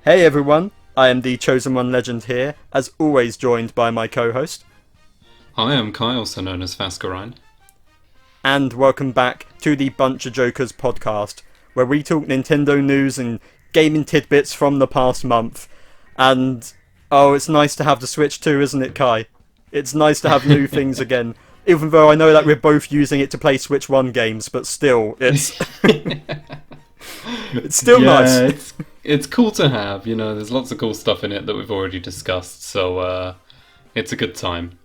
Hey everyone, I am TheChosenOneLegend here, as always joined by my co-host. Hi, I'm Kai, also known as Fascurreyn. And welcome back to the BunchaJokahs podcast, where we talk Nintendo news and gaming tidbits from the past month. And, oh, it's nice to have the Switch too, isn't it, Kai? It's nice to have new things again. Even though I know that we're both using it to play Switch 1 games, but still, it's... it's still nice. It's cool to have, there's lots of cool stuff in it that we've already discussed, so it's a good time.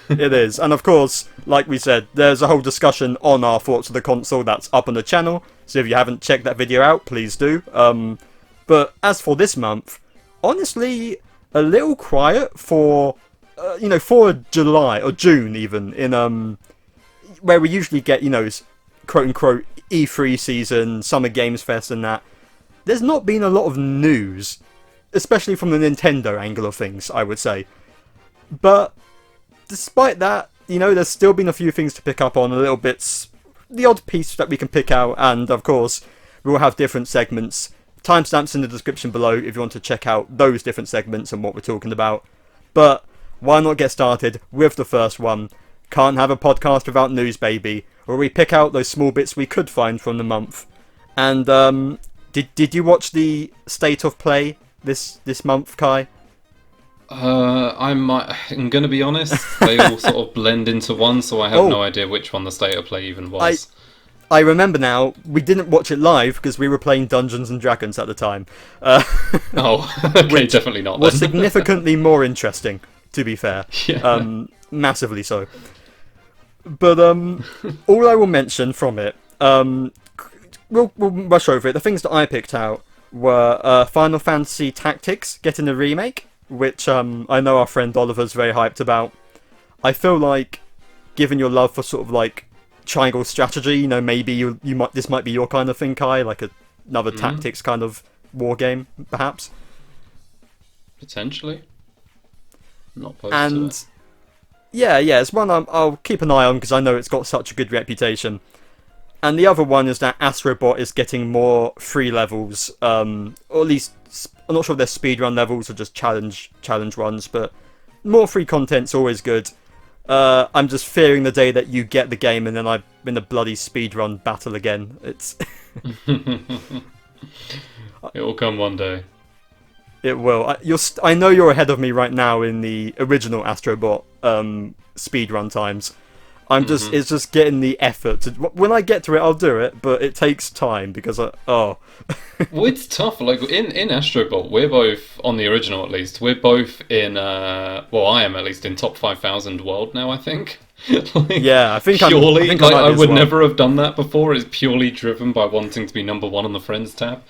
It is, and of course, like we said, there's a whole discussion on our thoughts of the console that's up on the channel, so if you haven't checked that video out, please do. But as for this month, honestly, a little quiet for, for July, or June even, in, where we usually get, quote-unquote, E3 season, Summer Games Fest and that. There's not been a lot of news, especially from the Nintendo angle of things, I would say. But despite that, there's still been a few things to pick up on, a little bits, the odd piece that we can pick out, and of course, we will have different segments. Timestamps in the description below if you want to check out those different segments and what we're talking about. But why not get started with the first one? Can't have a podcast without news, baby, where we pick out those small bits we could find from the month. And, Did you watch the State of Play this month, Kai? I'm going to be honest, they all sort of blend into one, so I have no idea which one the State of Play even was. I remember now, we didn't watch it live because we were playing Dungeons and Dragons at the time. Okay, definitely not then. Was significantly more interesting, to be fair. Yeah. Massively so. But all I will mention from it, We'll rush over it. The things that I picked out were Final Fantasy Tactics getting a remake, which I know our friend Oliver's very hyped about. I feel like, given your love for sort of like triangle strategy, maybe you might this might be your kind of thing, Kai, like another tactics kind of war game, perhaps. Potentially. Not opposed and to it. Yeah, it's one I'll keep an eye on because I know it's got such a good reputation. And the other one is that AstroBot is getting more free levels, or at least, I'm not sure if they're speedrun levels or just challenge runs, but more free content's always good. I'm just fearing the day that you get the game and then I'm in a bloody speedrun battle again. It's It will come one day. It will. I know you're ahead of me right now in the original AstroBot speedrun times. It's just getting the effort. When I get to it, I'll do it, but it takes time because Well, it's tough. Like in AstroBot, we're both on the original at least. We're both in. I am at least in top 5,000 world now. I think. Yeah, I think purely. I would never have done that before. It's purely driven by wanting to be number one on the friends tab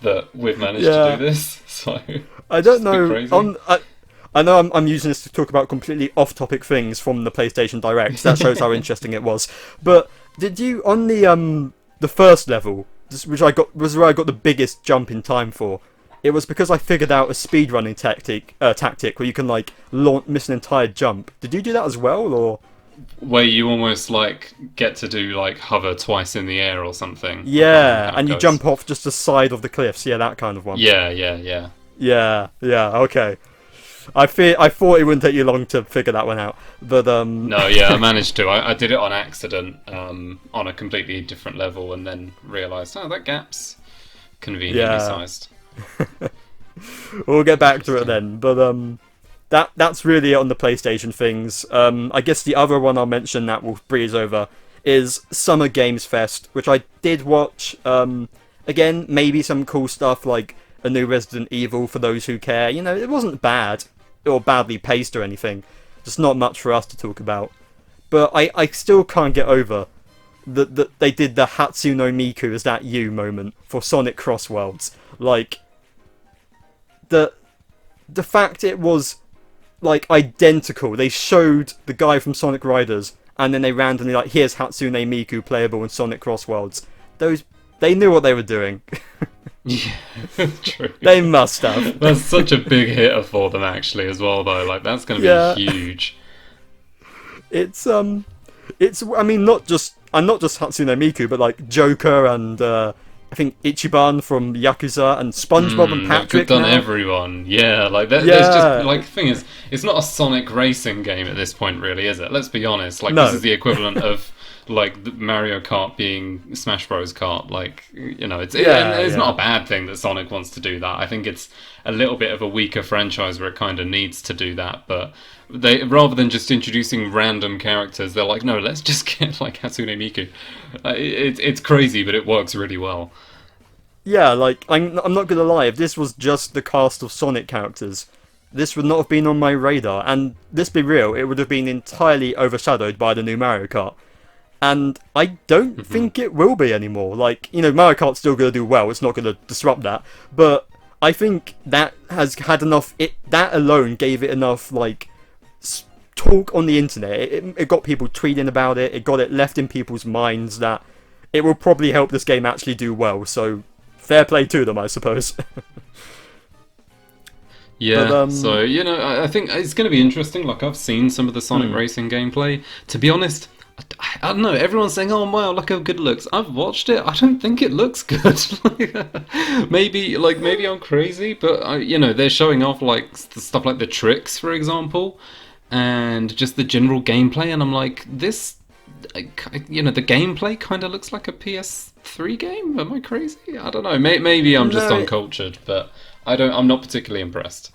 that we've managed to do this. So I don't know. Crazy. I know I'm using this to talk about completely off-topic things from the PlayStation Direct. That shows how interesting it was. But did you, on the first level, which was where I got the biggest jump in time for, it was because I figured out a speedrunning tactic where you can miss an entire jump. Did you do that as well, or? Where you almost get to do hover twice in the air or something. Yeah, and you jump off just the side of the cliffs. Yeah, that kind of one. Yeah. Yeah. Okay. I thought it wouldn't take you long to figure that one out, but No, yeah, I managed to. I did it on accident, on a completely different level, and then realised, that gap's conveniently sized. We'll get back to it then, but that's really it on the PlayStation things. I guess the other one I'll mention that we'll breeze over is Summer Games Fest, which I did watch. Again, maybe some cool stuff like a new Resident Evil for those who care. It wasn't bad or badly paced or anything. Just not much for us to talk about. But I still can't get over that they did the HATSUNE MIKU is that you moment for Sonic Cross Worlds. The fact it was identical. They showed the guy from Sonic Raiders and then they randomly here's HATSUNE MIKU playable in Sonic Cross Worlds. They knew what they were doing. Yeah, true. They must have. That's such a big hitter for them, actually, as well. Though, that's going to be huge. It's I mean, not just HATSUNE MIKU, but Joker and I think Ichiban from Yakuza, and SpongeBob and Patrick. They've done now. everyone, yeah. Like there's just like the thing is, it's not a Sonic racing game at this point, really, is it? Let's be honest. Like No. this is the equivalent of like the Mario Kart being Smash Bros. Kart. Like it's not a bad thing that Sonic wants to do that. I think it's a little bit of a weaker franchise where it kind of needs to do that, but they rather than just introducing random characters, they're like, no, let's just get like HATSUNE MIKU. It's crazy, but it works really well. Yeah, like, I'm not gonna lie, if this was just the cast of Sonic characters, this would not have been on my radar, and let's be real, it would have been entirely overshadowed by the new Mario Kart. And I don't think it will be anymore. Like, Mario Kart's still gonna do well, it's not gonna disrupt that, but I think that has had enough, that alone gave it enough, like, talk on the internet. It got people tweeting about it, it got it left in people's minds that it will probably help this game actually do well, so fair play to them, I suppose. Yeah, but, so, I think it's going to be interesting. Like, I've seen some of the Sonic Racing gameplay. To be honest, I don't know, everyone's saying, oh wow, look how good it looks. I've watched it, I don't think it looks good. maybe I'm crazy, but, they're showing off, like, stuff like the tricks, for example, and just the general gameplay, and I'm like, this, the gameplay kind of looks like a PS3 game? Am I crazy? I don't know, maybe I'm just uncultured, but I'm not particularly impressed.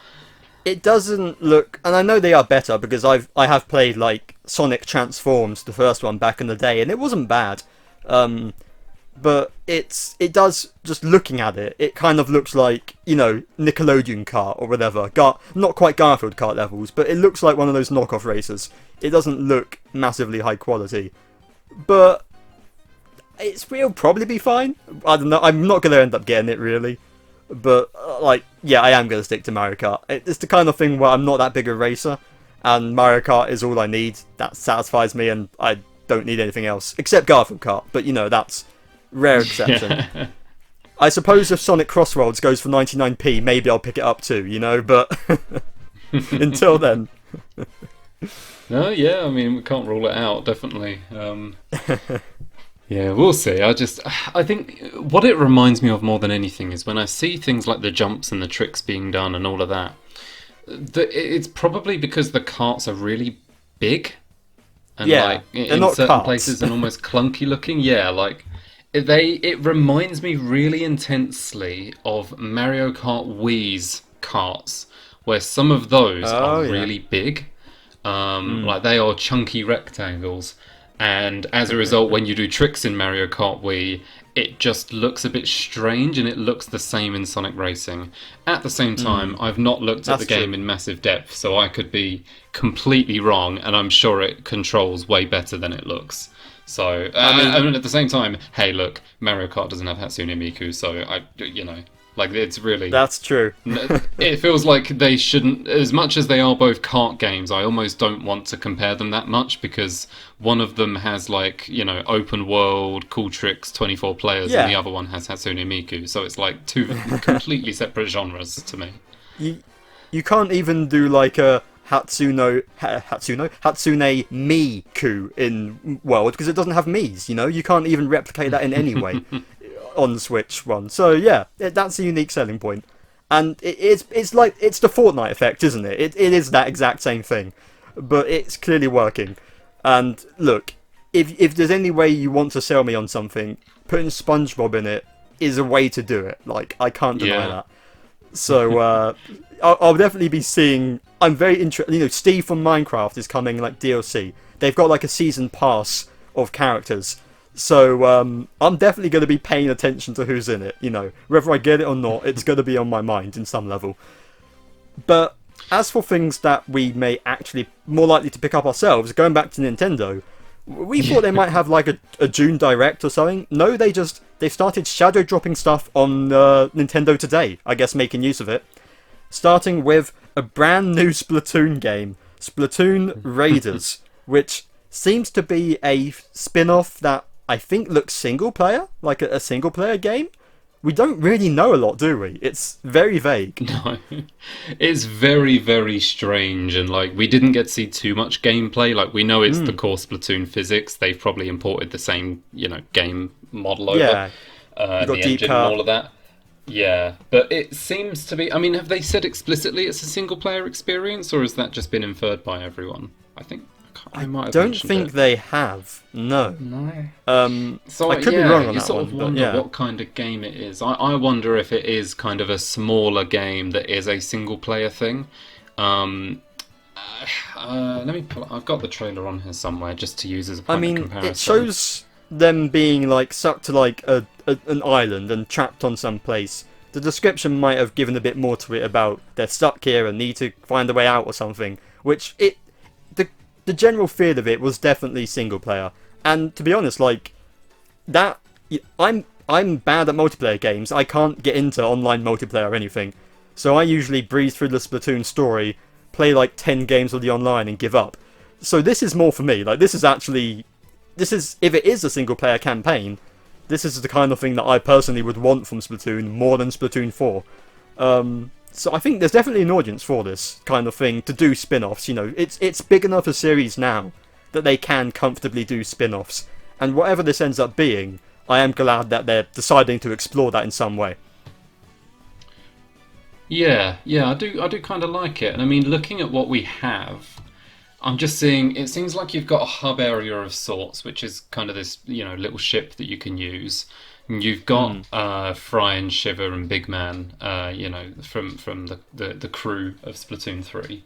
It doesn't look, and I know they are better because I have played like Sonic Transforms, the first one back in the day, and it wasn't bad. But it does, just looking at it, it kind of looks like, Nickelodeon kart or whatever. Not quite Garfield kart levels, but it looks like one of those knockoff races. It doesn't look massively high quality, but it'll probably be fine. I don't know. I'm not going to end up getting it really. But, I am going to stick to Mario Kart. It's the kind of thing where I'm not that big a racer, and Mario Kart is all I need. That satisfies me, and I don't need anything else. Except Garfield Kart, but, that's rare exception. I suppose if Sonic Crossroads goes for 99p, maybe I'll pick it up too, but until then... No, yeah, I mean, we can't rule it out, definitely. Yeah, we'll see. I think what it reminds me of more than anything is when I see things like the jumps and the tricks being done and all of that, it's probably because the carts are really big and in certain carts. places and almost clunky looking. Yeah, like it reminds me really intensely of Mario Kart Wii's carts, where some of those are really big. Like they are chunky rectangles. And as a result, when you do tricks in Mario Kart Wii, it just looks a bit strange, and it looks the same in Sonic Racing. At the same time, I've not looked at the game in massive depth, so I could be completely wrong, and I'm sure it controls way better than it looks. So, I mean, at the same time, hey, look, Mario Kart doesn't have HATSUNE MIKU, so like, it's really... That's true. It feels like they shouldn't... As much as they are both kart games, I almost don't want to compare them that much, because one of them has, like, open world, cool tricks, 24 players, and the other one has HATSUNE MIKU. So it's like two completely separate genres to me. You can't even do, like, a HATSUNE MIKU in World, because it doesn't have Miis, You can't even replicate that in any way. On the Switch one, so yeah, that's a unique selling point, and it's the Fortnite effect, isn't it? It is that exact same thing, but it's clearly working. And look, if there's any way you want to sell me on something, putting SpongeBob in it is a way to do it. Like, I can't deny that. So I'll definitely be seeing. I'm very interested. Steve from Minecraft is coming like DLC. They've got like a season pass of characters. So, I'm definitely going to be paying attention to who's in it, Whether I get it or not, it's going to be on my mind in some level. But as for things that we may actually more likely to pick up ourselves, going back to Nintendo, we thought they might have like a June Direct or something. No, they started shadow dropping stuff on Nintendo today, I guess making use of it. Starting with a brand new Splatoon game, Splatoon Raiders, which seems to be a spin-off that I think looks single player, like a single player game. We don't really know a lot, do we? It's very vague. No, it's very, very strange, and like we didn't get to see too much gameplay. Like we know it's the core Splatoon physics. They've probably imported the same, game model over. and the engine and all of that. Yeah, but it seems to be... I mean, have they said explicitly it's a single-player experience, or has that just been inferred by everyone? I might have don't think they have. No. So I could be wrong on you that sort one, of wonder what kind of game it is. I wonder if it is kind of a smaller game that is a single-player thing. Let me pull... I've got the trailer on here somewhere just to use as a point of comparison. It shows them being like stuck to like an island and trapped on some place. The description might have given a bit more to it about they're stuck here and need to find a way out or something. Which the general feel of it was definitely single player. And to be honest, like that, I'm bad at multiplayer games. I can't get into online multiplayer or anything. So I usually breeze through the Splatoon story, play like 10 games of the online and give up. So this is more for me. Like this is if it is a single player campaign, this is the kind of thing that I personally would want from Splatoon more than Splatoon 4. So I think there's definitely an audience for this kind of thing to do spin-offs. You know, it's big enough a series now that they can comfortably do spin-offs. And whatever this ends up being, I am glad that they're deciding to explore that in some way. Yeah, I do kind of like it. And I mean, looking at what we have, I'm just seeing, it seems like you've got a hub area of sorts, which is kind of this, little ship that you can use. And you've got Fry and Shiver and Big Man, from the crew of Splatoon 3.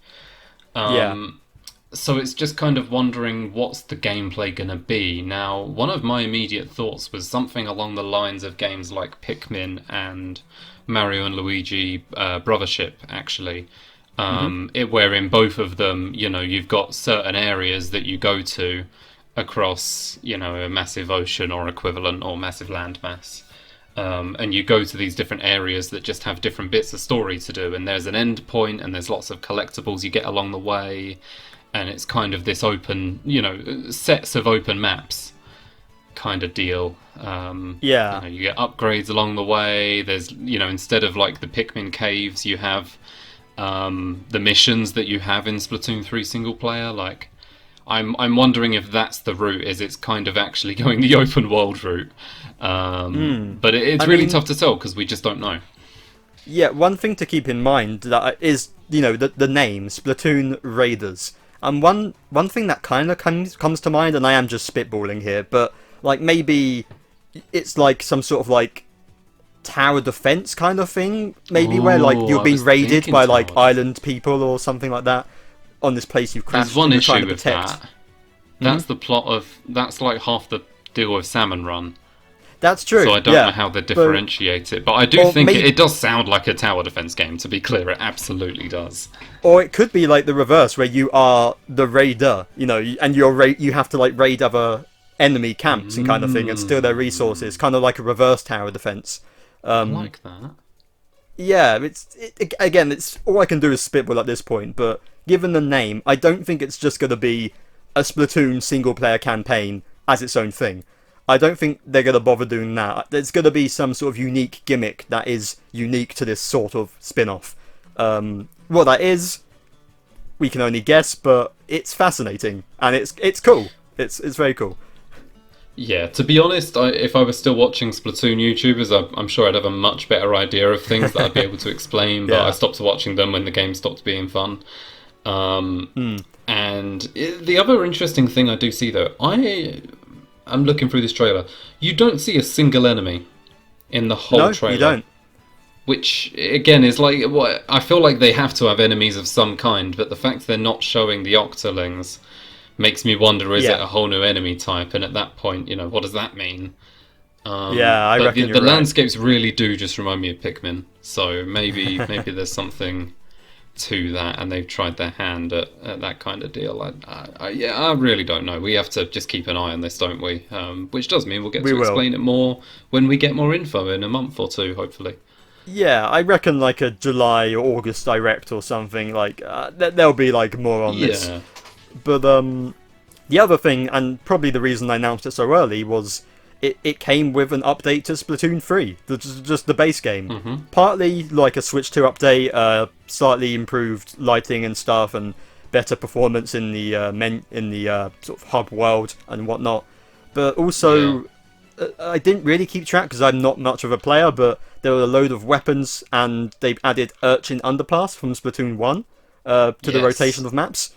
So it's just kind of wondering what's the gameplay going to be. Now, one of my immediate thoughts was something along the lines of games like Pikmin and Mario and Luigi Brothership, actually. Where in both of them, you've got certain areas that you go to across, a massive ocean or equivalent or massive landmass. And you go to these different areas that just have different bits of story to do. And there's an end point and there's lots of collectibles you get along the way. And it's kind of this open, sets of open maps kind of deal. You get upgrades along the way. There's, instead of like the Pikmin caves, you have the missions that you have in Splatoon 3 single player. Like, I'm wondering if that's the route, is it's kind of actually going the open world route. But it's really tough to tell because we just don't know. Yeah, one thing to keep in mind that is, the name, Splatoon Raiders. And one thing that kind of comes to mind, and I am just spitballing here, but like maybe it's like some sort of like tower defense kind of thing, maybe where like you're being raided by like island people or something like that on this place you've crashed. There's one issue with that. That's the plot of, that's like half the deal with Salmon Run. That's true. So I don't know how they differentiate it, but I do think it does sound like a tower defense game. To be clear, it absolutely does. Or it could be like the reverse, where you are the raider, and you have to like raid other enemy camps and kind of thing, and steal their resources, kind of like a reverse tower defense. I like that. Yeah, again, it's all I can do is spitball at this point. But given the name, I don't think it's just going to be a Splatoon single player campaign as its own thing. I don't think they're going to bother doing that. There's going to be some sort of unique gimmick that is unique to this sort of spin-off. What that is, we can only guess, but it's fascinating and it's cool. It's very cool. Yeah, to be honest, if I was still watching Splatoon YouTubers, I'm sure I'd have a much better idea of things that I'd be able to explain, but I stopped watching them when the game stopped being fun. And the other interesting thing I do see, though, I'm looking through this trailer. You don't see a single enemy in the whole trailer. No, you don't. Which, again, is like... I feel like they have to have enemies of some kind, but the fact they're not showing the Octolings makes me wonder, is it a whole new enemy type? And at that point, what does that mean? I reckon the landscapes really do just remind me of Pikmin. So maybe there's something to that, and they've tried their hand at that kind of deal. I really don't know. We have to just keep an eye on this, don't we? Which does mean we'll get to explain it more when we get more info in a month or two, hopefully. Yeah, I reckon like a July or August direct or something, like there'll be like more on this. But the other thing, and probably the reason I announced it so early, was it came with an update to Splatoon 3, just the base game. Partly like a Switch 2 update, slightly improved lighting and stuff, and better performance in the sort of hub world and whatnot. But also I didn't really keep track because I'm not much of a player, but there were a load of weapons, and they've added Urchin Underpass from Splatoon 1 to the rotation of maps.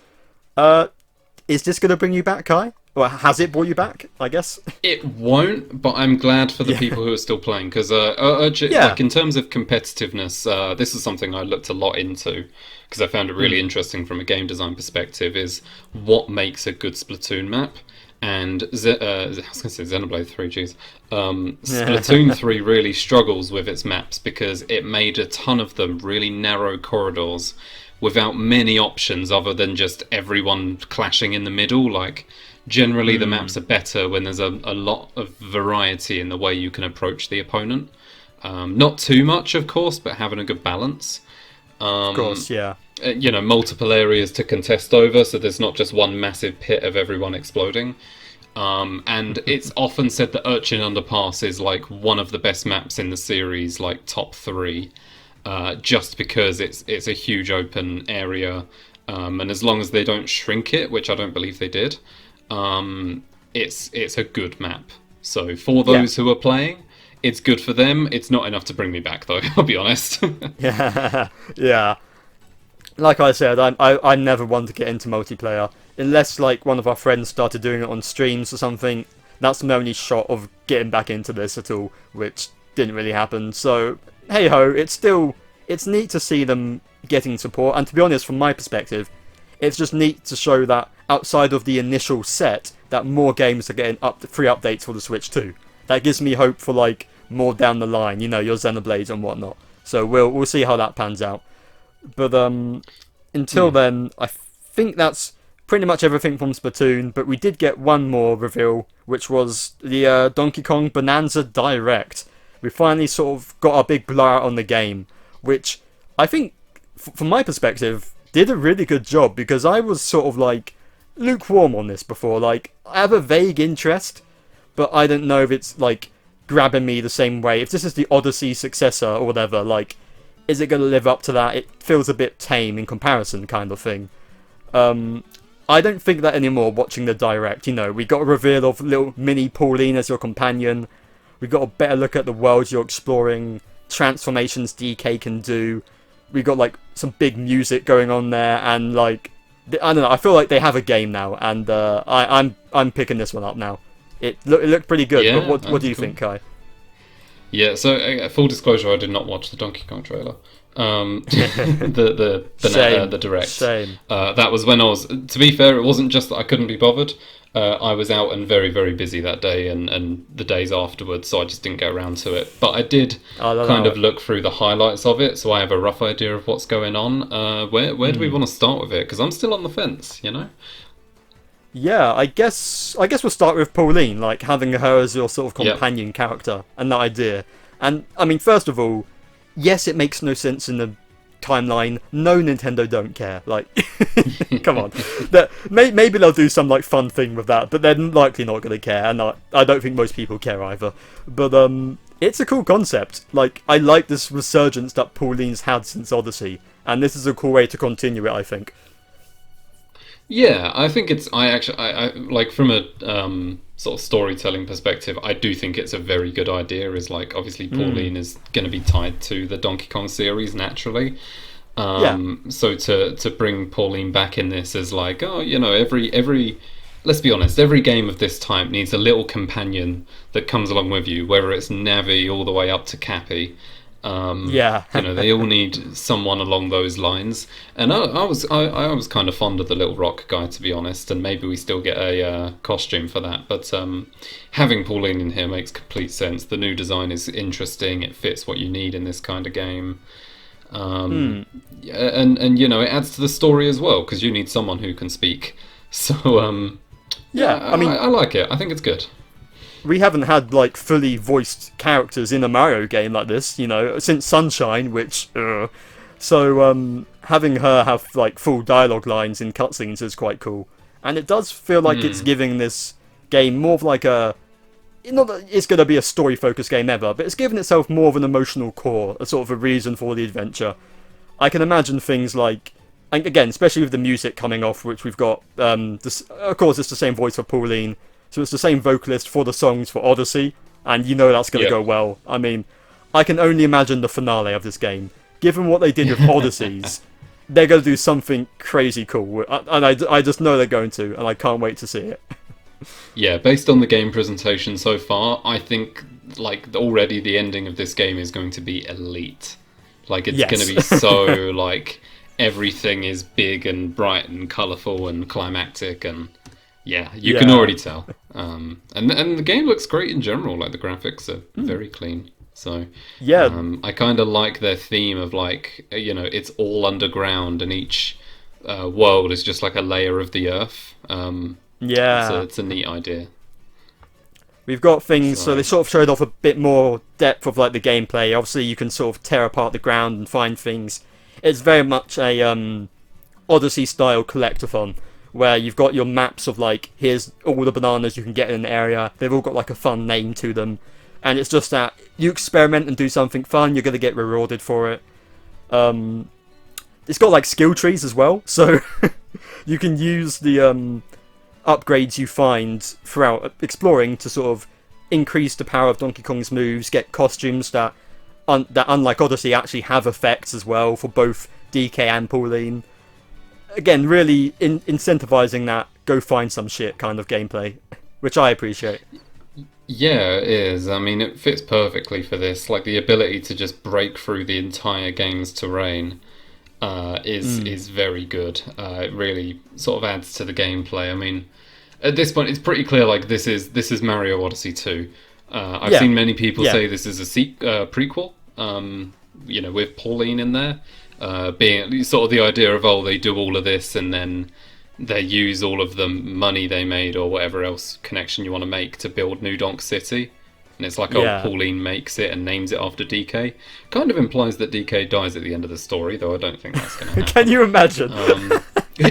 Is this going to bring you back, Kai? Or has it brought you back, I guess? It won't, but I'm glad for the people who are still playing, because like, in terms of competitiveness, this is something I looked a lot into, because I found it really interesting from a game design perspective, is what makes a good Splatoon map. And I was going to say Xenoblade 3, geez. Splatoon 3 really struggles with its maps, because it made a ton of them really narrow corridors without many options other than just everyone clashing in the middle. Like, generally the maps are better when there's a lot of variety in the way you can approach the opponent. Not too much, of course, but having a good balance. Of course, yeah. Multiple areas to contest over, so there's not just one massive pit of everyone exploding. And it's often said that Urchin Underpass is like one of the best maps in the series, like top 3, just because it's a huge open area, and as long as they don't shrink it, which I don't believe they did, it's a good map. So for those who are playing, it's good for them. It's not enough to bring me back, though, I'll be honest. Yeah. Like I said, I never want to get into multiplayer. Unless, like, one of our friends started doing it on streams or something. That's my only shot of getting back into this at all, which didn't really happen. So, hey-ho, it's neat to see them getting support. And to be honest, from my perspective, it's just neat to show that outside of the initial set, that more games are getting free updates for the Switch too. That gives me hope for, like, more down the line, your Xenoblades and whatnot. So we'll see how that pans out. But until then, I think that's pretty much everything from Splatoon. But we did get one more reveal, which was the Donkey Kong Bananza Direct. We finally sort of got our big blowout on the game, which I think, from my perspective, did a really good job, because I was sort of like lukewarm on this before. Like, I have a vague interest, but I don't know if it's like grabbing me the same way. If this is the Odyssey successor or whatever, like, is it going to live up to that? It feels a bit tame in comparison, kind of thing. I don't think that anymore watching the Direct. We got a reveal of little mini Pauline as your companion. We got a better look at the world you're exploring, transformations DK can do. We got, like, some big music going on there, and, like, I don't know, I feel like they have a game now, and I'm picking this one up now. It looked pretty good, but what do you think, Kai? Yeah, so full disclosure, I did not watch the Donkey Kong trailer. The Direct. Same. That was when I was. To be fair, it wasn't just that I couldn't be bothered. I was out and very, very busy that day, and the days afterwards, so I just didn't get around to it. But I did kind of look through the highlights of it, so I have a rough idea of what's going on. Where do we want to start with it? Because I'm still on the fence, Yeah, I guess we'll start with Pauline, like having her as your sort of companion character, and that idea. And I mean, first of all, yes, it makes no sense in the timeline. No, Nintendo don't care. Like, come on. Maybe they'll do some like fun thing with that, but they're likely not going to care, and I don't think most people care either. But it's a cool concept. Like, I like this resurgence that Pauline's had since Odyssey, and this is a cool way to continue it, I think. Yeah, I think it's. I like, from a sort of storytelling perspective, I do think it's a very good idea. Is like, obviously Pauline is going to be tied to the Donkey Kong series naturally. So to bring Pauline back in this is like, every let's be honest, every game of this type needs a little companion that comes along with you, whether it's Navi all the way up to Cappy. They all need someone along those lines, and I was kind of fond of the little rock guy, to be honest, and maybe we still get a costume for that, but having Pauline in here makes complete sense. The new design is interesting, it fits what you need in this kind of game, and it adds to the story as well, because you need someone who can speak, so I mean, I like it. I think it's good. We haven't had, like, fully voiced characters in a Mario game like this, since Sunshine, which, So, having her have, like, full dialogue lines in cutscenes is quite cool. And it does feel like it's giving this game more of, like, not that it's going to be a story-focused game ever, but it's given itself more of an emotional core, a sort of a reason for the adventure. I can imagine things like, and again, especially with the music coming off, which we've got, of course, it's the same voice for Pauline, so it's the same vocalist for the songs for Odyssey, and you know that's going to go well. I mean, I can only imagine the finale of this game. Given what they did with Odysseys, they're going to do something crazy cool, and I just know they're going to, and I can't wait to see it. Yeah, based on the game presentation so far, I think like already the ending of this game is going to be elite. Like it's going to be so like everything is big and bright and colourful and climactic, and you can already tell. And the game looks great in general. Like the graphics are very clean. So I kind of like their theme of like it's all underground and each world is just like a layer of the earth. So it's a neat idea. We've got things, so they sort of showed off a bit more depth of like the gameplay. Obviously, you can sort of tear apart the ground and find things. It's very much a Odyssey-style collectathon, where you've got your maps of like, here's all the bananas you can get in an area. They've all got like a fun name to them, and it's just that you experiment and do something fun, you're going to get rewarded for it. It's got like skill trees as well, so you can use the upgrades you find throughout exploring to sort of increase the power of Donkey Kong's moves, get costumes that unlike Odyssey actually have effects as well for both DK and Pauline. Again, really incentivizing that go find some shit kind of gameplay, which I appreciate. Yeah, it is. I mean, it fits perfectly for this. Like the ability to just break through the entire game's terrain is very good. It really sort of adds to the gameplay. I mean, at this point, it's pretty clear. Like this is Mario Odyssey 2. I've seen many people say this is a prequel. With Pauline in there, being sort of the idea of they do all of this and then they use all of the money they made or whatever else connection you want to make to build New Donk City. And it's like, Pauline makes it and names it after DK. Kind of implies that DK dies at the end of the story, though I don't think that's going to happen. Can you imagine?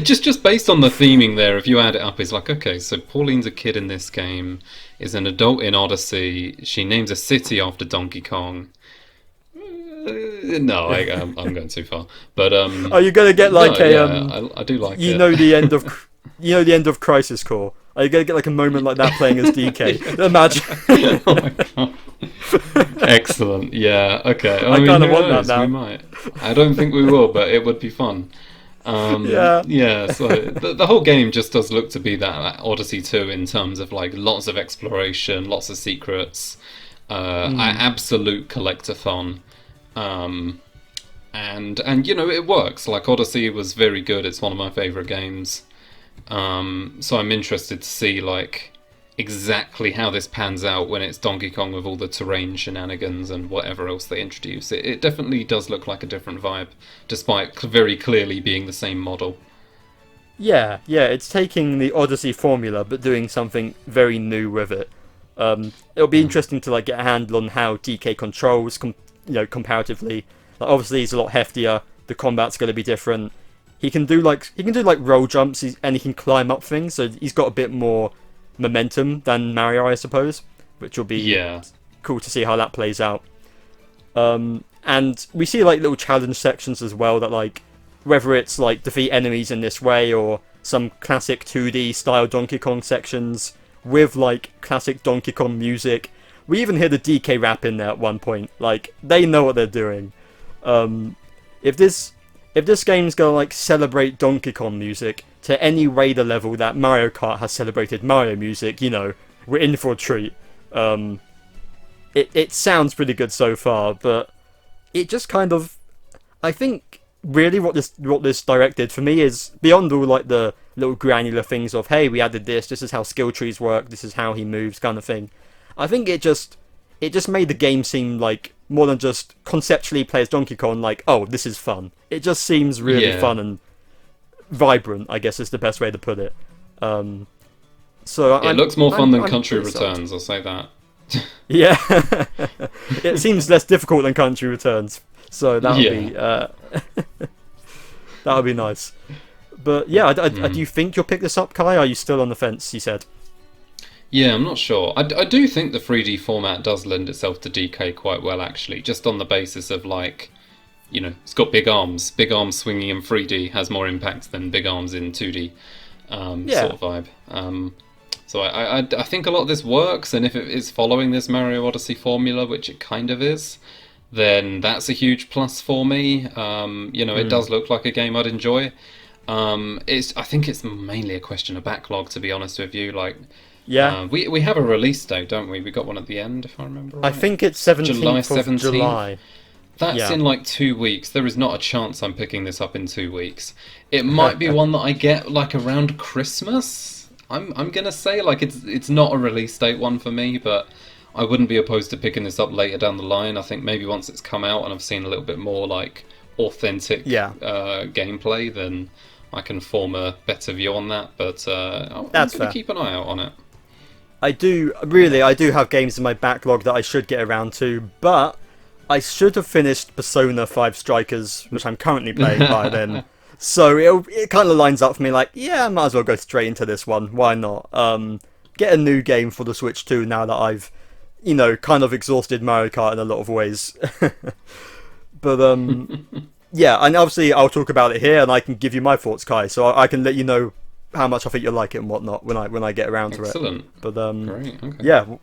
Just based on the theming there, if you add it up, it's like, okay, so Pauline's a kid in this game, is an adult in Odyssey, she names a city after Donkey Kong. No, I'm going too far. But are you going to get like I do like it. The end of Crisis Core. Are you going to get like a moment like that playing as DK? Imagine. Oh my god. Excellent. Yeah. Okay. I kind of want that now. We might. I don't think we will, but it would be fun. Yeah. So the whole game just does look to be that Odyssey 2 in terms of like lots of exploration, lots of secrets, absolute collectathon. And it works. Like Odyssey was very good. It's one of my favorite games. So I'm interested to see like exactly how this pans out when it's Donkey Kong with all the terrain shenanigans and whatever else they introduce. It definitely does look like a different vibe, despite very clearly being the same model. Yeah, it's taking the Odyssey formula but doing something very new with it. It'll be interesting to like get a handle on how DK controls comparatively. Like, obviously he's a lot heftier, the combat's going to be different. He can do like roll jumps and he can climb up things, so he's got a bit more momentum than Mario, I suppose, which will be cool to see how that plays out. And we see like little challenge sections as well that like whether it's like defeat enemies in this way or some classic 2D style Donkey Kong sections with like classic Donkey Kong music. We even hear the DK rap in there at one point. Like, they know what they're doing. If this game's gonna like celebrate Donkey Kong music to any Raider level that Mario Kart has celebrated Mario music, we're in for a treat. It sounds pretty good so far, but it just kind of, I think really what this Direct did for me is beyond all like the little granular things of, hey, we added this is how skill trees work, this is how he moves kind of thing. I think it just made the game seem like more than just conceptually play as Donkey Kong, like, oh, this is fun. It just seems really fun and vibrant, I guess is the best way to put it. So it looks more fun than Country Returns, I'll say that. Yeah. It seems less difficult than Country Returns, so that would be nice. But yeah, do you think you'll pick this up, Kai? Are you still on the fence, you said? Yeah, I'm not sure. I do think the 3D format does lend itself to DK quite well, actually, just on the basis of, like, it's got big arms. Big arms swinging in 3D has more impact than big arms in 2D sort of vibe. So I think a lot of this works, and if it is following this Mario Odyssey formula, which it kind of is, then that's a huge plus for me. It does look like a game I'd enjoy. I think it's mainly a question of backlog, to be honest with you. Like, yeah, we have a release date, don't we? We got one at the end, if I remember right. I think it's 17th of July. That's in like 2 weeks. There is not a chance I'm picking this up in 2 weeks. It might be one that I get like around Christmas. I'm gonna say, like, it's not a release date one for me, but I wouldn't be opposed to picking this up later down the line. I think maybe once it's come out and I've seen a little bit more like authentic gameplay, then I can form a better view on that. But I'm gonna keep an eye out on it. I do have games in my backlog that I should get around to, but I should have finished Persona 5 Strikers, which I'm currently playing by then. So it kind of lines up for me, like, yeah, I might as well go straight into this one. Why not? Get a new game for the Switch 2 now that I've, kind of exhausted Mario Kart in a lot of ways. But, yeah, and obviously I'll talk about it here, and I can give you my thoughts, Kai, so I can let you know how much I think you'll like it and whatnot when I get around to it. Excellent. But, Great. Okay. Yeah,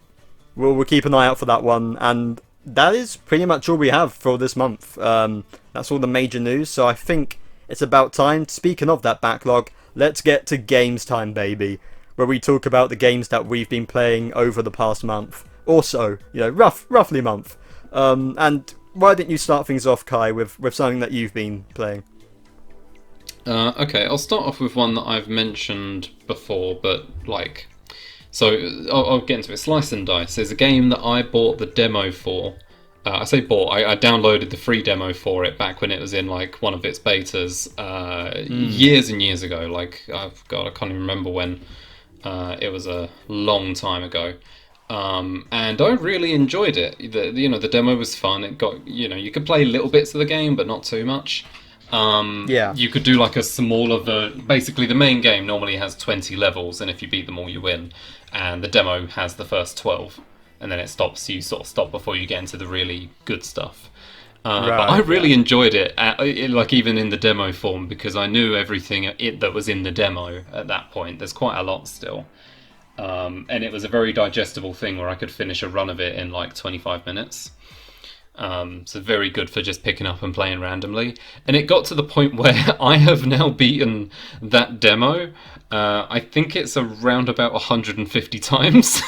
we'll keep an eye out for that one, and that is pretty much all we have for this month. That's all the major news, so I think it's about time. Speaking of that backlog, let's get to games time, baby, where we talk about the games that we've been playing over the past month, or so, roughly a month. And why didn't you start things off, Kai, with something that you've been playing? Okay, I'll start off with one that I've mentioned before, but so I'll get into it. Slice and Dice is a game that I bought the demo for. I say bought, I downloaded the free demo for it back when it was in like one of its betas years and years ago. Like, I can't even remember when. It was a long time ago. And I really enjoyed it. The demo was fun. It got, you could play little bits of the game, but not too much. You could do like a smaller basically the main game normally has 20 levels, and if you beat them all you win, and the demo has the first 12, and then it stops. You sort of stop before you get into the really good stuff. But I really enjoyed it, like even in the demo form, because I knew everything that was in the demo at that point. There's quite a lot still, and it was a very digestible thing where I could finish a run of it in like 25 minutes. So very good for just picking up and playing randomly. And it got to the point where I have now beaten that demo. I think it's around about 150 times.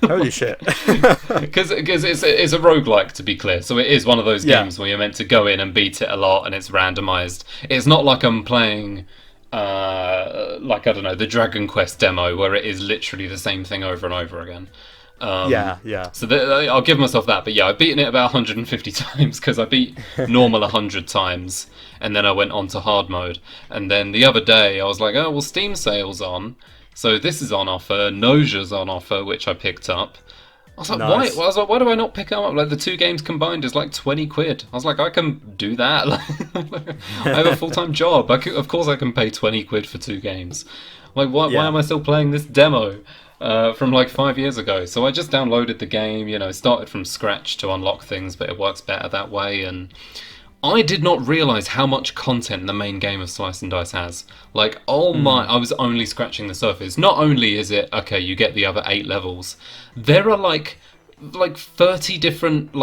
Holy shit. Because it's a roguelike, to be clear. So it is one of those games where you're meant to go in and beat it a lot, and it's randomized. It's not like I'm playing, I don't know, the Dragon Quest demo, where it is literally the same thing over and over again. So I'll give myself that, but yeah, I've beaten it about 150 times because I beat normal 100 times, and then I went on to hard mode. And then the other day I was like, oh well, Steam sale's on, so this is on offer. Nausea's on offer, which I picked up. I was like, nice. why do I not pick them up? Like, the two games combined is like 20 quid. I was like, I can do that. I have a full-time job. Of course I can pay 20 quid for two games. Like, why am I still playing this demo? From like 5 years ago. So I just downloaded the game, started from scratch to unlock things, but it works better that way. And I did not realise how much content the main game of Slice and Dice has. Like, I was only scratching the surface. Not only is it, okay, you get the other 8 levels, there are like 30 different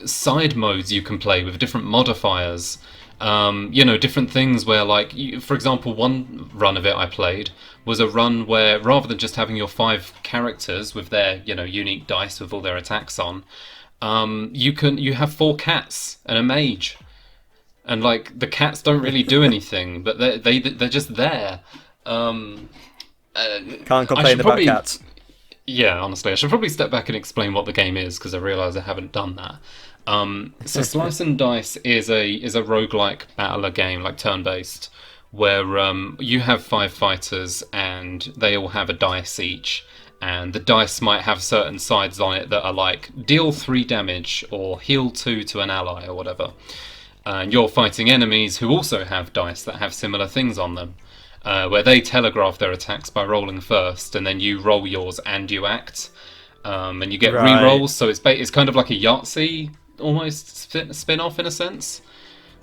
side modes you can play with different modifiers. Different things where, for example, one run of it I played was a run where, rather than just having your 5 characters with their, unique dice with all their attacks on, you have 4 cats and a mage. And, the cats don't really do anything, but they're just there. Can't complain about cats. Yeah, honestly, I should probably step back and explain what the game is, because I realise I haven't done that. So Slice and Dice is a roguelike battler game, like turn-based, where you have 5 fighters and they all have a dice each, and the dice might have certain sides on it that are like deal 3 damage or heal 2 to an ally or whatever. And you're fighting enemies who also have dice that have similar things on them, where they telegraph their attacks by rolling first, and then you roll yours and you act, and you get re-rolls. So it's kind of like a Yahtzee almost spin-off in a sense.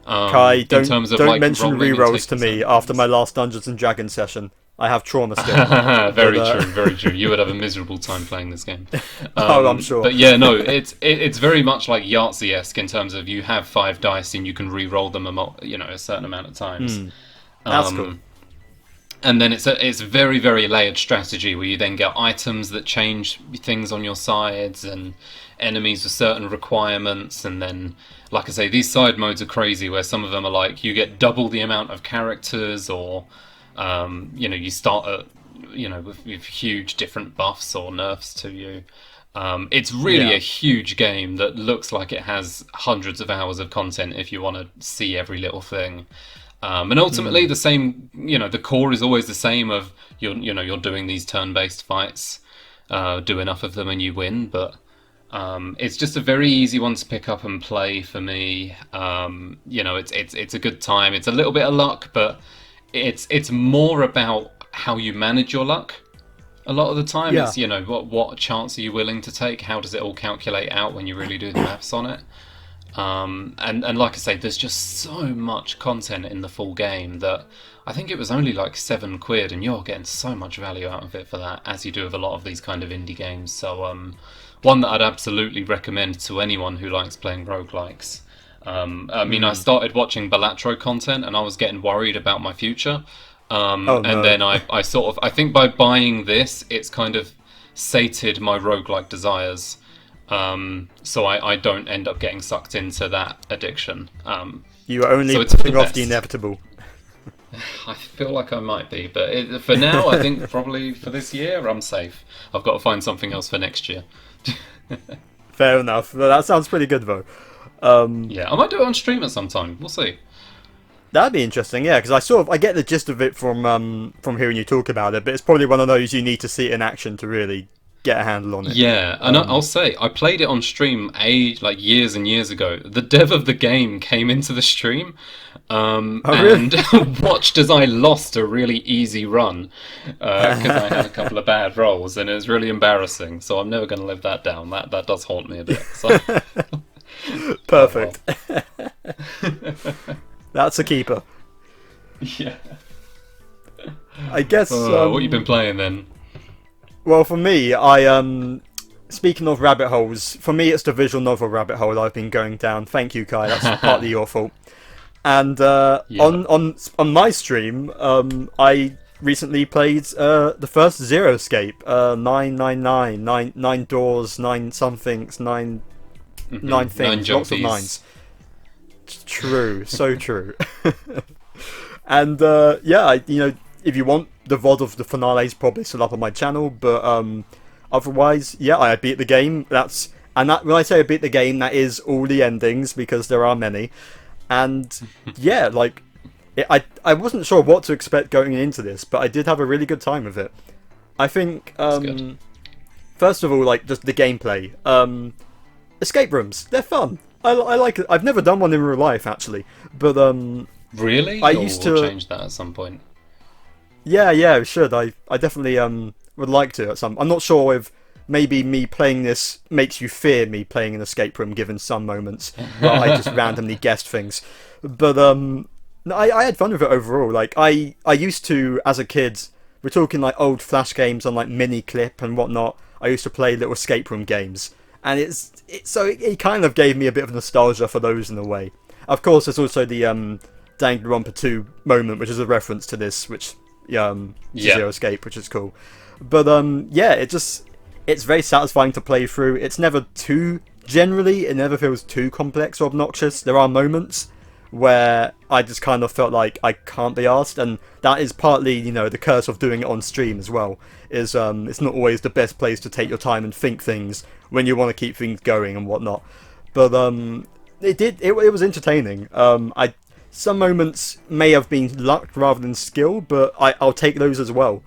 Kai, don't in terms of, mention re-rolls to me after my last Dungeons and Dragons session. I have trauma still. Very true. You would have a miserable time playing this game. I'm sure. But yeah, no, it's very much like Yahtzee-esque in terms of you have 5 dice and you can re-roll them a certain amount of times. That's cool. And then it's a very, very layered strategy where you then get items that change things on your sides and enemies with certain requirements. And then, like I say, these side modes are crazy where some of them are like you get double the amount of characters, or you start at with huge different buffs or nerfs to you. It's really a huge game that looks like it has hundreds of hours of content if you want to see every little thing. And ultimately, the same, the core is always the same of you're doing these turn-based fights, do enough of them and you win. But it's just a very easy one to pick up and play for me. It's a good time. It's a little bit of luck, but it's more about how you manage your luck. A lot of the time, it's what chance are you willing to take? How does it all calculate out when you really do the maths on it? And like I say, there's just so much content in the full game that I think it was only like £7, and you're getting so much value out of it for that, as you do with a lot of these kind of indie games. So one that I'd absolutely recommend to anyone who likes playing roguelikes. I started watching Balatro content and I was getting worried about my future. And then I think by buying this, it's kind of sated my roguelike desires. So I don't end up getting sucked into that addiction. You are only putting off the inevitable. I feel like I might be, but for now, I think probably for this year, I'm safe. I've got to find something else for next year. Fair enough. That sounds pretty good, though. I might do it on stream at some time. We'll see. That'd be interesting, yeah, because I get the gist of it from hearing you talk about it, but it's probably one of those you need to see it in action to really get a handle on it. Yeah, and I'll say, I played it on stream years and years ago. The dev of the game came into the stream and watched as I lost a really easy run because I had a couple of bad rolls, and it was really embarrassing. So I'm never going to live that down. That does haunt me a bit. So. Perfect. That's a keeper. Yeah. I guess. What you been playing then? Well, for me, speaking of rabbit holes, for me it's the visual novel rabbit hole I've been going down. Thank you, Kai. That's partly your fault. And on my stream, I recently played the first Zero Escape, 999, nine doors, 9 somethings, 9 things, lots of nines. True, so true. And if you want, the VOD of the finale is probably still up on my channel, but otherwise, I beat the game. When I say I beat the game, that is all the endings, because there are many. And I wasn't sure what to expect going into this, but I did have a really good time with it. I think first of all, just the gameplay. Escape rooms, they're fun. I like it. I've never done one in real life, actually, but really, I used to change that at some point. Yeah, we should. I definitely would like to at some. I'm not sure if maybe me playing this makes you fear me playing an escape room, given some moments where I just randomly guessed things. But I had fun with it overall. I used to, as a kid, we're talking old Flash games on Mini Clip and whatnot. I used to play little escape room games, and it kind of gave me a bit of nostalgia for those in a way. Of course, there's also the Danganronpa 2 moment, which is a reference to this, which Zero Escape, which is cool. But it's very satisfying to play through. It's never it never feels too complex or obnoxious. There are moments where I just kind of felt like I can't be arsed, and that is partly, the curse of doing it on stream as well, is it's not always the best place to take your time and think things when you want to keep things going and whatnot. But it was entertaining. Some moments may have been luck rather than skill, but I'll take those as well.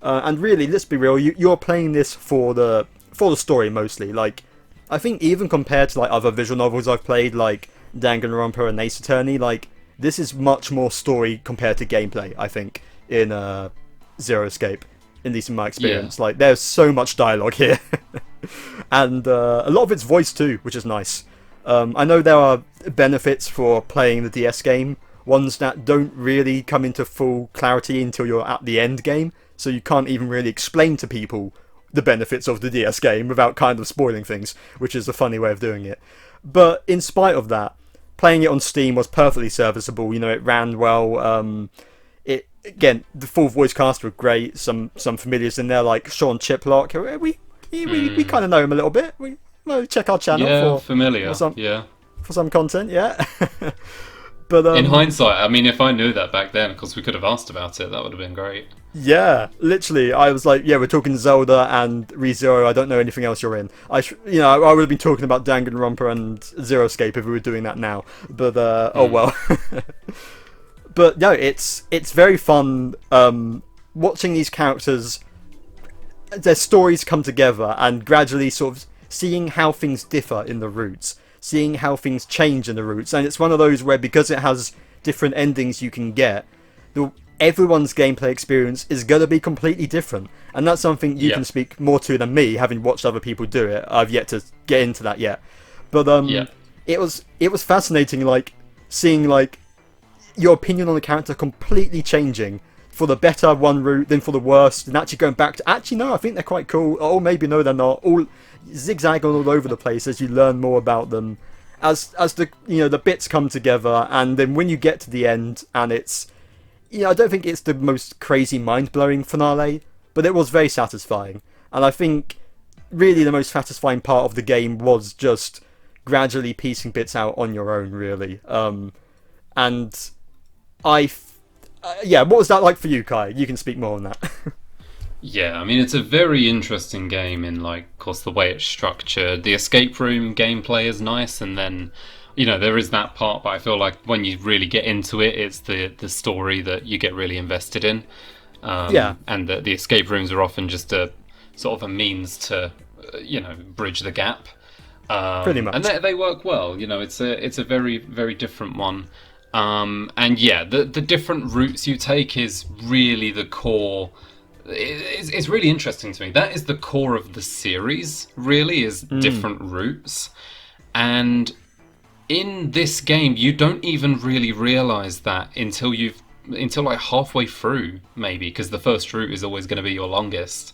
And really, let's be real, you're playing this for the story mostly. I think even compared to other visual novels I've played, like Danganronpa and Ace Attorney, this is much more story compared to gameplay, I think, in Zero Escape, at least in my experience. There's so much dialogue here. And a lot of it's voiced too, which is nice. I know there are benefits for playing the DS game ones that don't really come into full clarity until you're at the end game, so you can't even really explain to people the benefits of the DS game without kind of spoiling things, which is a funny way of doing it. But in spite of that, playing it on Steam was perfectly serviceable. You know, it ran well. Again, the full voice cast were great. Some familiars in there like Sean Chiplock. We kind of know him a little bit. Check our channel for some content. Yeah. But in hindsight, I mean, if I knew that back then, because we could have asked about it, that would have been great. Yeah, literally, I was like, yeah, we're talking Zelda and ReZero. I don't know anything else you're in. I would have been talking about Danganronpa and Zero Escape if we were doing that now. But oh well. But no, it's very fun watching these characters, their stories come together, and gradually sort of seeing how things differ in the routes, seeing how things change in the routes. And it's one of those where, because it has different endings you can get, everyone's gameplay experience is going to be completely different. And that's something you can speak more to than me, having watched other people do it. I've yet to get into that yet. But it was fascinating, like, seeing, like, your opinion on the character completely changing for the better one route, then for the worst, and actually going back to, actually no, I think they're quite cool, or maybe no, they're not, all zigzagging all over the place as you learn more about them, as the bits come together. And then when you get to the end, and it's, I don't think it's the most crazy mind-blowing finale, but it was very satisfying. And I think really the most satisfying part of the game was just gradually piecing bits out on your own, really. And what was that like for you, Kai? You can speak more on that. Yeah, I mean, it's a very interesting game in, like, of course, the way it's structured. The escape room gameplay is nice, and then, there is that part, but I feel like when you really get into it, it's the story that you get really invested in. And the escape rooms are often just a sort of a means to, bridge the gap. Pretty much. And they work well. It's a very, very different one. And yeah, the different routes you take is really the core. It's really interesting to me. That is the core of the series, really, is different routes. And in this game, you don't even really realize that until like halfway through, maybe, because the first route is always going to be your longest.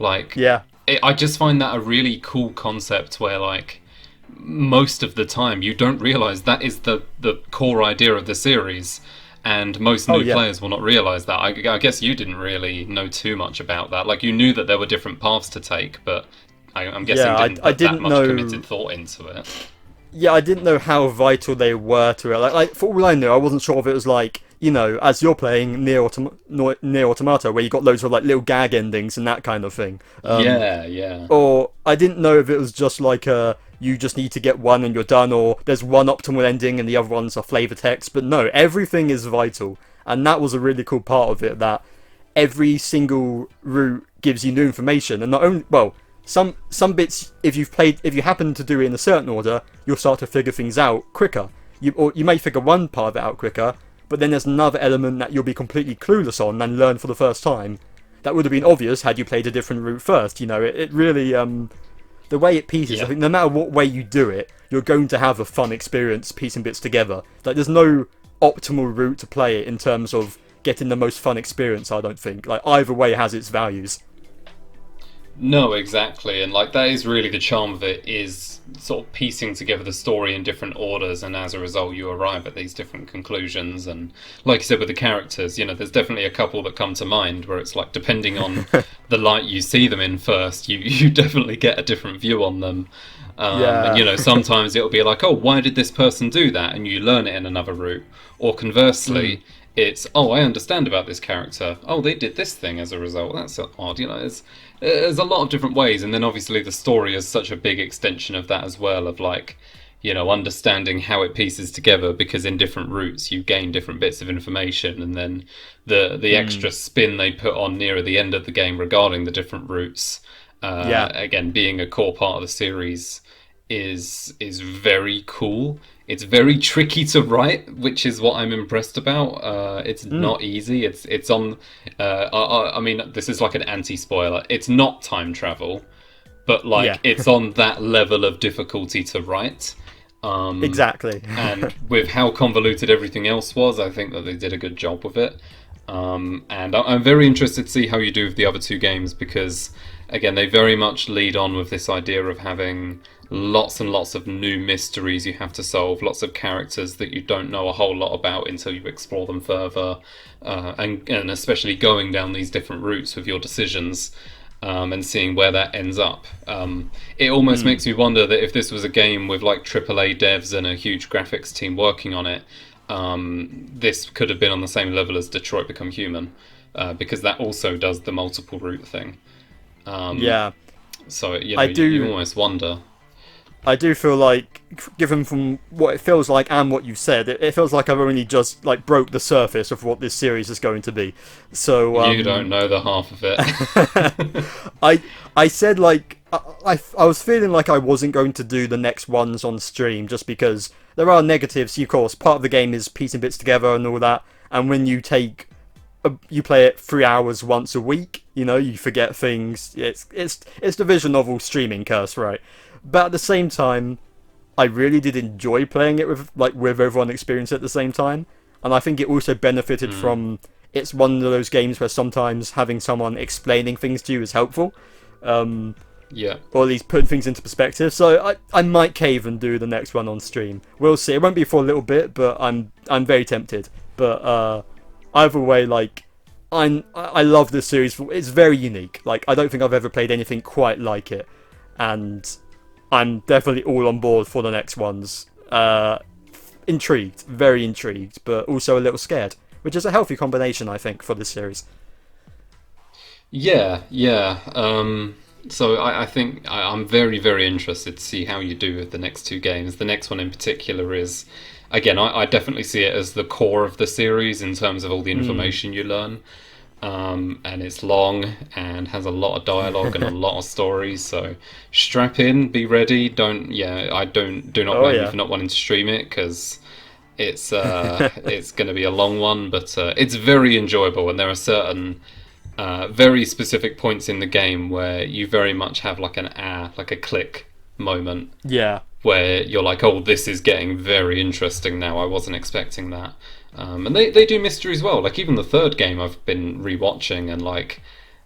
I just find that a really cool concept where, like, most of the time you don't realize that is the core idea of the series, and most new players will not realize that. I guess you didn't really know too much about that. Like, you knew that there were different paths to take, but I'm guessing didn't put that much committed thought into it. Yeah, I didn't know how vital they were to it. Like for all I knew, I wasn't sure if it was like, as you're playing Nier Automata, where you got loads of like little gag endings and that kind of thing. Or I didn't know if it was just like you just need to get one and you're done, or there's one optimal ending and the other ones are flavor text. But no, everything is vital, and that was a really cool part of it. That every single route gives you new information, and not only some bits, if you happen to do it in a certain order, you'll start to figure things out quicker. You may figure one part of it out quicker, but then there's another element that you'll be completely clueless on and learn for the first time. That would have been obvious had you played a different route first. It really, the way it pieces, I think no matter what way you do it, you're going to have a fun experience piecing bits together. Like, there's no optimal route to play it in terms of getting the most fun experience, I don't think. Like, either way has its values. No, exactly, and like that is really the charm of it, is sort of piecing together the story in different orders, and as a result you arrive at these different conclusions. And like you said with the characters, there's definitely a couple that come to mind where it's like, depending on the light you see them in first, you definitely get a different view on them. And sometimes it'll be like, oh, why did this person do that, and you learn it in another route. Or conversely, it's, oh, I understand about this character, oh, they did this thing as a result, that's odd. There's a lot of different ways, and then obviously the story is such a big extension of that as well, of like, understanding how it pieces together, because in different routes you gain different bits of information, and then the extra spin they put on nearer the end of the game regarding the different routes, again, being a core part of the series, is very cool. It's very tricky to write, which is what I'm impressed about. It's not easy. It's on. I mean, this is like an anti-spoiler. It's not time travel, but like it's on that level of difficulty to write. Exactly. And with how convoluted everything else was, I think that they did a good job with it. And I'm very interested to see how you do with the other two games, because, again, they very much lead on with this idea of having lots and lots of new mysteries you have to solve, lots of characters that you don't know a whole lot about until you explore them further, and especially going down these different routes with your decisions. And seeing where that ends up. It almost makes me wonder that if this was a game with like AAA devs and a huge graphics team working on it, this could have been on the same level as Detroit Become Human, because that also does the multiple route thing. Yeah. So you almost wonder. I do feel like, given from what it feels like and what you've said, it feels like I've only just like broke the surface of what this series is going to be. So you don't know the half of it. I said like I was feeling like I wasn't going to do the next ones on stream, just because there are negatives. Of course, part of the game is piecing bits together and all that, and when you you play it 3 hours once a week, you forget things. It's the visual novel streaming curse, right? But at the same time, I really did enjoy playing it with everyone experience at the same time, and I think it also benefited from, it's one of those games where sometimes having someone explaining things to you is helpful, or at least putting things into perspective. So I might cave and do the next one on stream. We'll see. It won't be for a little bit, but I'm very tempted. But either way, I love this series. It's very unique. I don't think I've ever played anything quite like it, and I'm definitely all on board for the next ones. Intrigued, very intrigued, but also a little scared, which is a healthy combination, I think, for this series. Yeah. So I think I'm very, very interested to see how you do with the next two games. The next one in particular is, again, I definitely see it as the core of the series in terms of all the information you learn. And it's long and has a lot of dialogue and a lot of stories, so strap in, be ready. Do not blame you for not wanting to stream it, because it's going to be a long one, but it's very enjoyable, and there are certain very specific points in the game where you very much have like a click moment, where you're like, oh, this is getting very interesting now, I wasn't expecting that. And they do mysteries well. Like, even the third game I've been rewatching, and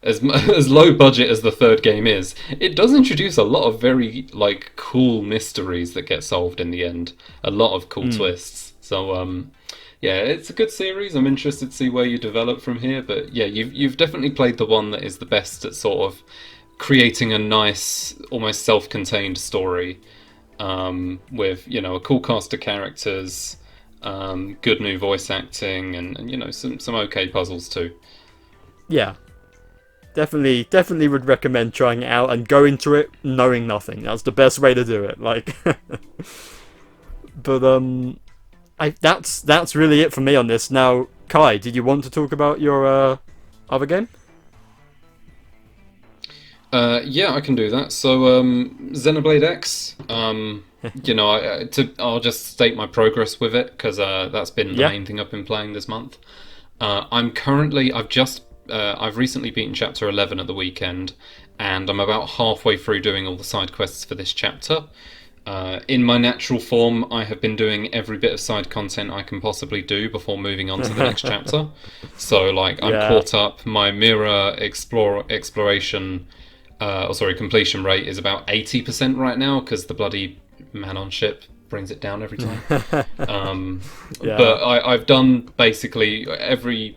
as low budget as the third game is, it does introduce a lot of very cool mysteries that get solved in the end. A lot of cool twists. So it's a good series. I'm interested to see where you develop from here. But yeah, you've definitely played the one that is the best at sort of creating a nice, almost self-contained story, with a cool cast of characters. Good new voice acting, and some okay puzzles too. Yeah, definitely would recommend trying it out and go into it knowing nothing. That's the best way to do it. But that's really it for me on this. Now, Kai, did you want to talk about your other game? Yeah, I can do that. So, Xenoblade X. I'll just state my progress with it, because that's been the main thing I've been playing this month. I've recently beaten chapter 11 at the weekend, and I'm about halfway through doing all the side quests for this chapter. In my natural form, I have been doing every bit of side content I can possibly do before moving on to the next chapter. So, I'm caught up. My mirror exploration, completion rate is about 80% right now, because the bloody man on ship brings it down every time. But I've done basically every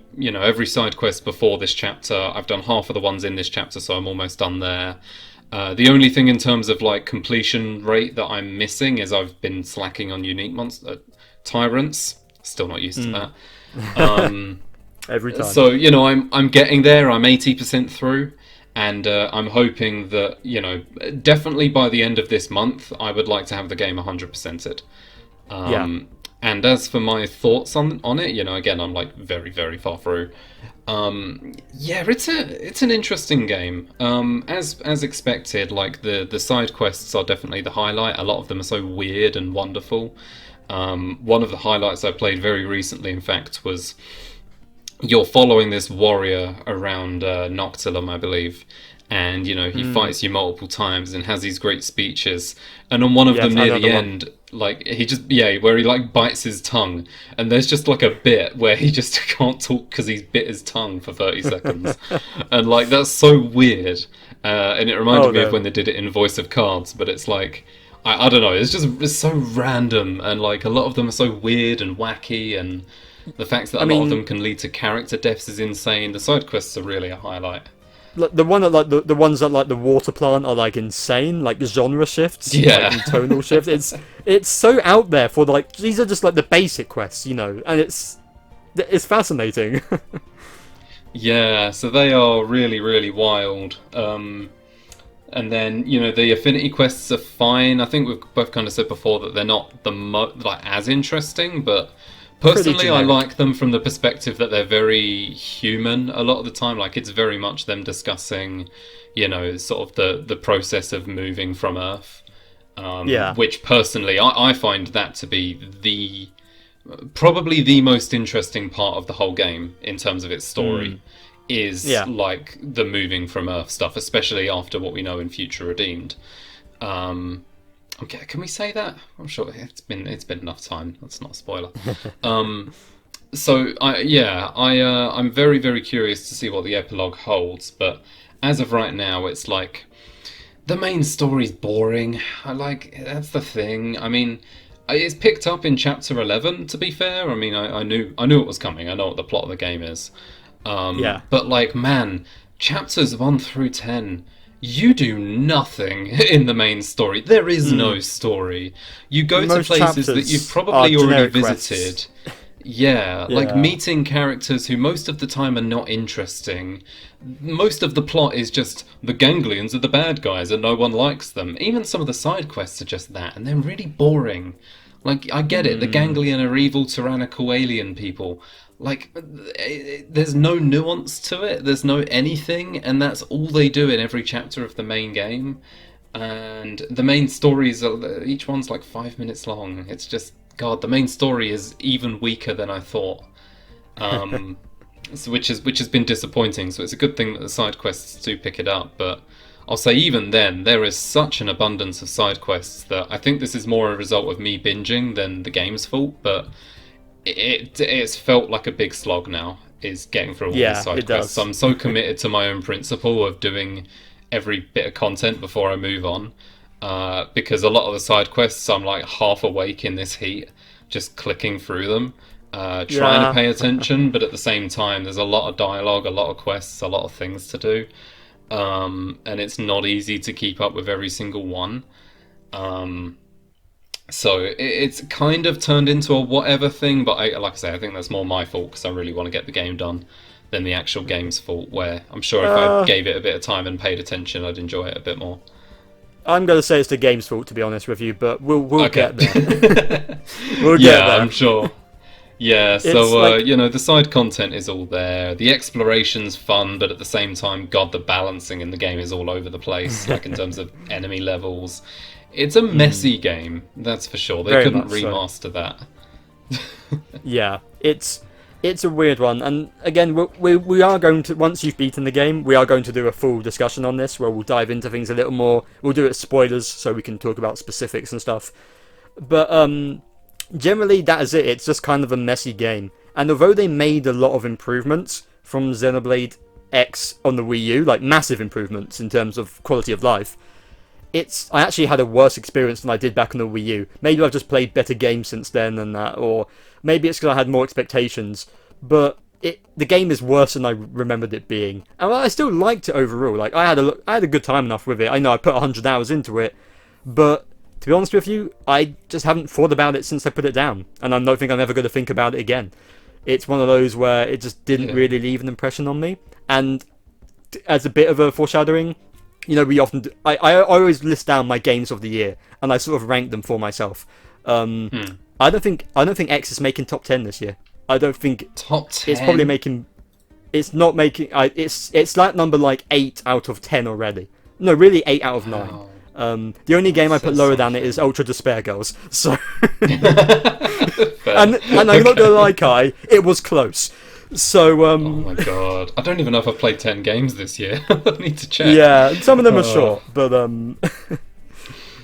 side quest before this chapter. I've done half of the ones in this chapter, so I'm almost done there. The only thing in terms of completion rate that I'm missing is I've been slacking on unique monster tyrants. Still not used to that. Every time. So I'm getting there. I'm 80% through. And I'm hoping that, definitely by the end of this month, I would like to have the game 100%ed. And as for my thoughts on it, again, I'm very, very far through. It's an interesting game. As expected, the side quests are definitely the highlight. A lot of them are so weird and wonderful. One of the highlights I played very recently, in fact, was you're following this warrior around Noctilum, I believe, and he fights you multiple times and has these great speeches, and on one of them near the end, like he just where he like bites his tongue, and there's just like a bit where he just can't talk because he's bit his tongue for 30 seconds, and like that's so weird, and it reminded me of when they did it in Voice of Cards, but it's like I don't know, it's so random, and like a lot of them are so weird and wacky, and the fact that a lot of them can lead to character deaths is insane. The side quests are really a highlight. Like the one that the ones that like the water plant are like insane, like the genre shifts, like, tonal shifts. It's so out there for like these are just like the basic quests, and it's fascinating. Yeah, so they are really, really wild. And then the affinity quests are fine. I think we've both kind of said before that they're not as interesting, but personally, I like them from the perspective that they're very human a lot of the time. Like, it's very much them discussing, sort of the process of moving from Earth. Which, personally, I find that to be probably the most interesting part of the whole game in terms of its story. Is like the moving from Earth stuff, especially after what we know in Future Redeemed. Okay, can we say that? I'm sure it's been enough time. That's not a spoiler. I'm very, very curious to see what the epilogue holds. But as of right now, it's like the main story's boring. That's the thing. I mean, it's picked up in chapter 11. To be fair, I mean, I knew it was coming. I know what the plot of the game is. But like, man, chapters 1 through 10. You do nothing in the main story. There is no story. You go to places that you've probably already visited. Like meeting characters who most of the time are not interesting. Most of the plot is just the ganglions are the bad guys and no one likes them. Even some of the side quests are just that, and they're really boring. Like, I get it, the ganglion are evil, tyrannical alien people. Like, there's no nuance to it, there's no anything, and that's all they do in every chapter of the main game. And the main stories, each one's like 5 minutes long. It's just, God, the main story is even weaker than I thought. Which has been disappointing, so it's a good thing that the side quests do pick it up, but I'll say even then, there is such an abundance of side quests that I think this is more a result of me binging than the game's fault, but it's felt like a big slog now, is getting through all these side quests. I'm so committed to my own principle of doing every bit of content before I move on, because a lot of the side quests I'm like half awake in this heat, just clicking through them, trying to pay attention, but at the same time there's a lot of dialogue, a lot of quests, a lot of things to do, and it's not easy to keep up with every single one. So it's kind of turned into a whatever thing, but like I say, I think that's more my fault because I really want to get the game done than the actual game's fault, where I'm sure if I gave it a bit of time and paid attention, I'd enjoy it a bit more. I'm going to say it's the game's fault, to be honest with you, but we'll get there. We'll get there. I'm sure. Yeah, so, the side content is all there. The exploration's fun, but at the same time, God, the balancing in the game is all over the place, like in terms of enemy levels. It's a messy game, that's for sure. They couldn't remaster that. Yeah, it's a weird one. And again, we are going to, once you've beaten the game, we are going to do a full discussion on this, where we'll dive into things a little more. We'll do it spoilers, so we can talk about specifics and stuff. But generally, that is it. It's just kind of a messy game. And although they made a lot of improvements from Xenoblade X on the Wii U, like massive improvements in terms of quality of life, I actually had a worse experience than I did back on the Wii U. Maybe I've just played better games since then than that, or maybe it's because I had more expectations. But the game is worse than I remembered it being. And I still liked it overall. Like, I had a good time enough with it. I know I put 100 hours into it, but to be honest with you, I just haven't thought about it since I put it down, and I don't think I'm ever going to think about it again. It's one of those where it just didn't really leave an impression on me. And as a bit of a foreshadowing, we often do, I always list down my games of the year, and I sort of rank them for myself. I don't think X is making top 10 this year. I don't think top 10. It's probably making. It's not making. It's like number like 8 out of 10 already. No, really 8 out of 9. Wow. The only game I put lower than it is Ultra Despair Girls. So, and I'm not gonna lie, Kai, it was close. So, Oh my god. I don't even know if I've played 10 games this year. I need to check. yeah, some of them are short, but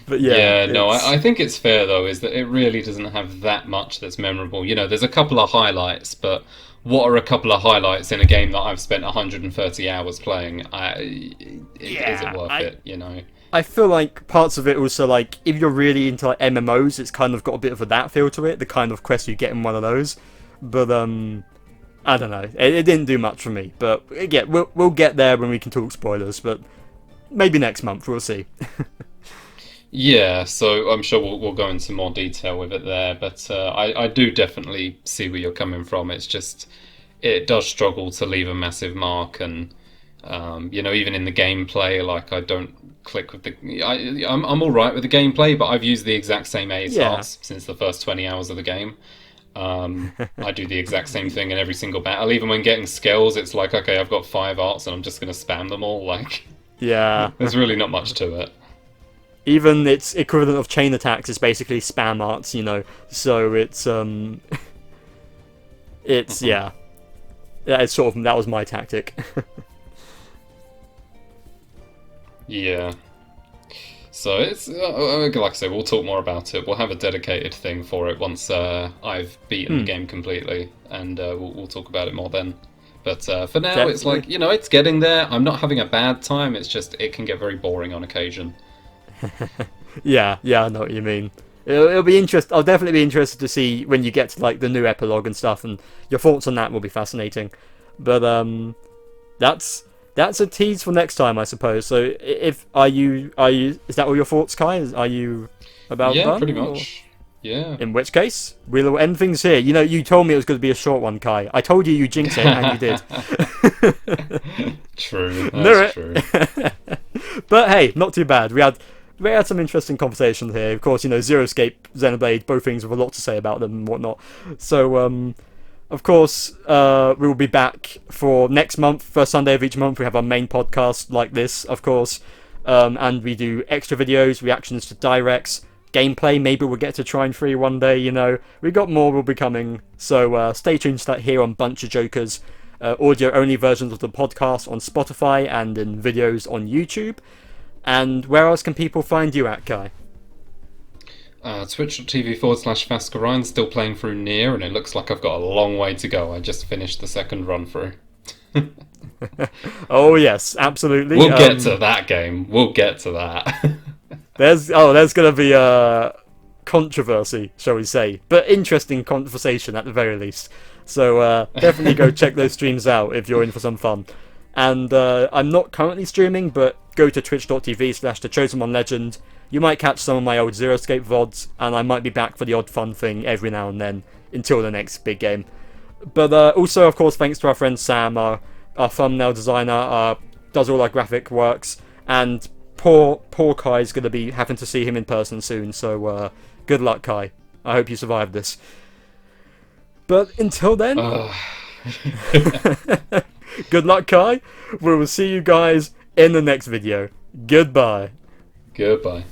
but yeah. Yeah, no, I think it's fair though, is that it really doesn't have that much that's memorable. You know, there's a couple of highlights, but what are a couple of highlights in a game that I've spent 130 hours playing? Is it worth it, you know? I feel like parts of it also, like, if you're really into like MMOs, it's kind of got a bit of a that feel to it, the kind of quest you get in one of those. But I don't know, it didn't do much for me. But again, we'll get there when we can talk spoilers. But maybe next month, we'll see. Yeah, so I'm sure we'll go into more detail with it there, but I do definitely see where you're coming from. It's just, it does struggle to leave a massive mark, and you know, even in the gameplay, like I don't click with I'm all right with the gameplay, but I've used the exact same ASRs since the first 20 hours of the game. I do the exact same thing in every single battle. Even when getting skills, it's like, okay, I've got 5 arts and I'm just going to spam them all. Like, yeah, there's really not much to it. Even its equivalent of chain attacks is basically spam arts, you know. So it's it's yeah, it's sort of, that was my tactic. Yeah. So it's like I say, we'll talk more about it. We'll have a dedicated thing for it once I've beaten the game completely, and we'll talk about it more then. But for now, It's like, you know, it's getting there. I'm not having a bad time. It's just, it can get very boring on occasion. yeah, I know what you mean. It'll be interesting. I'll definitely be interested to see when you get to like the new epilogue and stuff, and your thoughts on that will be fascinating. But that's a tease for next time, I suppose. So, if are you? Is that all your thoughts, Kai? Are you about done? Yeah, pretty much. Yeah. In which case, we'll end things here. You know, you told me it was going to be a short one, Kai. I told you jinxed it, and you did. True. That's true. But hey, not too bad. We had some interesting conversations here. Of course, you know, Zero Escape, Xenoblade, both things with a lot to say about them and whatnot. So, of course, we will be back for next month, first Sunday of each month. We have our main podcast like this, of course, and we do extra videos, reactions to directs, gameplay. Maybe we'll get to Trine 3 one day, you know. We got more will be coming, so stay tuned to that here on BunchaJokahs, audio-only versions of the podcast on Spotify and in videos on YouTube. And where else can people find you at, Kai? Twitch.tv/Fascurreyn, still playing through Nier, and it looks like I've got a long way to go. I just finished the second run through. Oh yes, absolutely. We'll get to that game. We'll get to that. there's going to be a controversy, shall we say, but interesting conversation at the very least. So definitely go check those streams out if you're in for some fun. And I'm not currently streaming, but go to twitch.tv/TheChosenOneLegend. You might catch some of my old Zero Escape VODs, and I might be back for the odd fun thing every now and then until the next big game. But also, of course, thanks to our friend Samm, our thumbnail designer, does all our graphic works, and poor Kai's going to be having to see him in person soon, so good luck, Kai. I hope you survive this. But until then, good luck, Kai. We will see you guys in the next video. Goodbye. Goodbye.